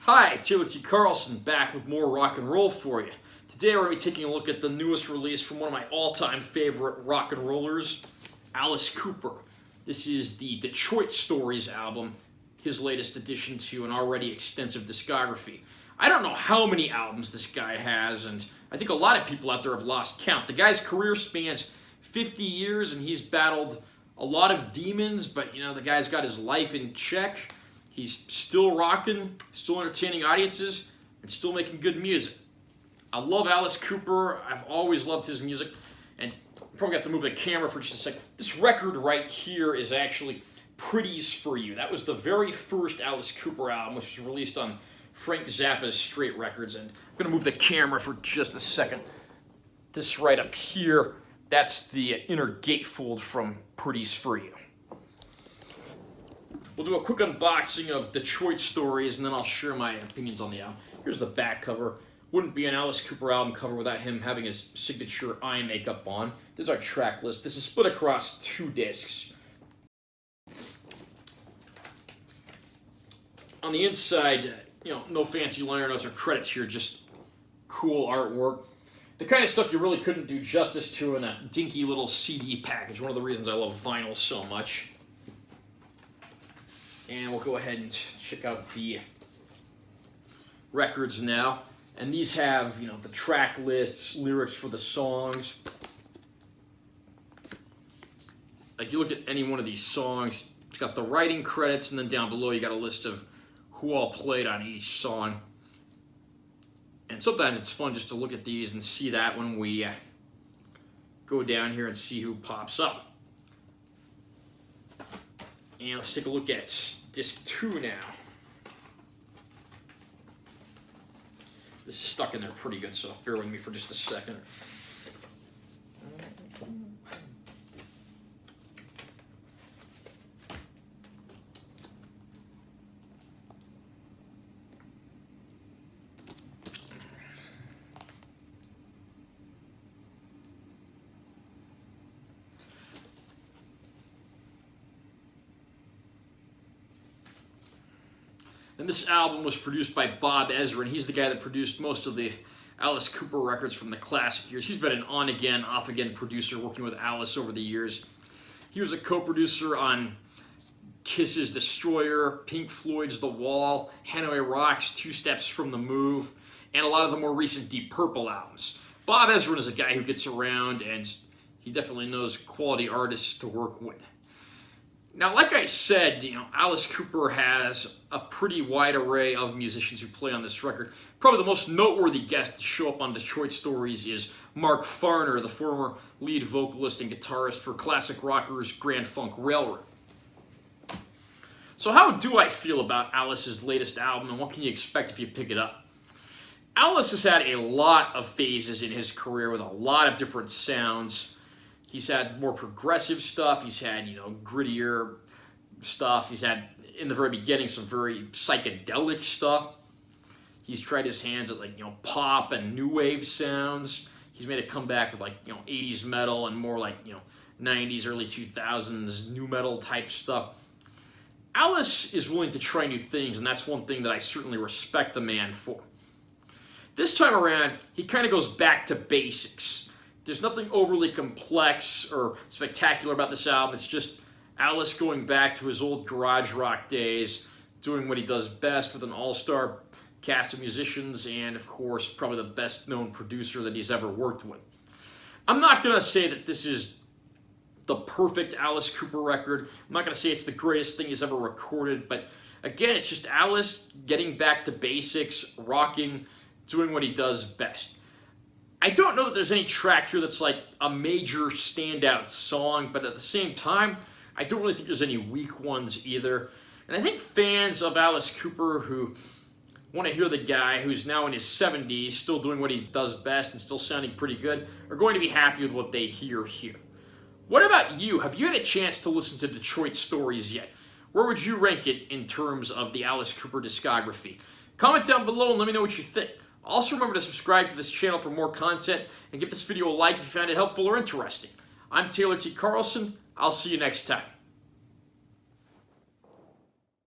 Hi, Taylor T. Carlson back with more rock and roll for you. Today we're going to be taking a look at the newest release from one of my all-time favorite rock and rollers, Alice Cooper. This is the Detroit Stories album, his latest addition to an already extensive discography. I don't know how many albums this guy has, and I think a lot of people out there have lost count. The guy's career spans 50 years, and he's battled a lot of demons, but the guy's got his life in check. He's still rocking, still entertaining audiences, and still making good music. I love Alice Cooper. I've always loved his music. And probably have to move the camera for just a second. This record right here is actually Pretty's For You. That was the very first Alice Cooper album, which was released on Frank Zappa's Straight Records. And I'm going to move the camera for just a second. This right up here, that's the inner gatefold from Pretty's For You. We'll do a quick unboxing of Detroit Stories, and then I'll share my opinions on the album. Here's the back cover. Wouldn't be an Alice Cooper album cover without him having his signature eye makeup on. There's our track list. This is split across 2 discs. On the inside, no fancy liner notes or credits here, just cool artwork. The kind of stuff you really couldn't do justice to in a dinky little CD package. One of the reasons I love vinyl so much. And we'll go ahead and check out the records now. And these have, the track lists, lyrics for the songs. Like, you look at any one of these songs, it's got the writing credits, and then down below you got a list of who all played on each song. And sometimes it's fun just to look at these and see that when we go down here and see who pops up. And let's take a look at disc 2 now. This is stuck in there pretty good, so bear with me for just a second. And this album was produced by Bob Ezrin, and he's the guy that produced most of the Alice Cooper records from the classic years. He's been an on-again, off-again producer working with Alice over the years. He was a co-producer on Kiss's Destroyer, Pink Floyd's The Wall, Hanoi Rocks, Two Steps from the Move, and a lot of the more recent Deep Purple albums. Bob Ezrin is a guy who gets around, and he definitely knows quality artists to work with. Now, like I said, Alice Cooper has a pretty wide array of musicians who play on this record. Probably the most noteworthy guest to show up on Detroit Stories is Mark Farner, the former lead vocalist and guitarist for classic rockers Grand Funk Railroad. So how do I feel about Alice's latest album, and what can you expect if you pick it up? Alice has had a lot of phases in his career with a lot of different sounds. He's had more progressive stuff. He's had, grittier stuff. He's had, in the very beginning, some very psychedelic stuff. He's tried his hands at, pop and new wave sounds. He's made a comeback with, 80s metal and more 90s, early 2000s new metal type stuff. Alice is willing to try new things, and that's one thing that I certainly respect the man for. This time around, he kind of goes back to basics. There's nothing overly complex or spectacular about this album. It's just Alice going back to his old garage rock days, doing what he does best with an all-star cast of musicians and, of course, probably the best-known producer that he's ever worked with. I'm not going to say that this is the perfect Alice Cooper record. I'm not going to say it's the greatest thing he's ever recorded, but again, it's just Alice getting back to basics, rocking, doing what he does best. I don't know that there's any track here that's like a major standout song, but at the same time, I don't really think there's any weak ones either. And I think fans of Alice Cooper who want to hear the guy who's now in his 70s, still doing what he does best and still sounding pretty good, are going to be happy with what they hear here. What about you? Have you had a chance to listen to Detroit Stories yet? Where would you rank it in terms of the Alice Cooper discography? Comment down below and let me know what you think. Also remember to subscribe to this channel for more content and give this video a like if you found it helpful or interesting. I'm Taylor T. Carlson. I'll see you next time.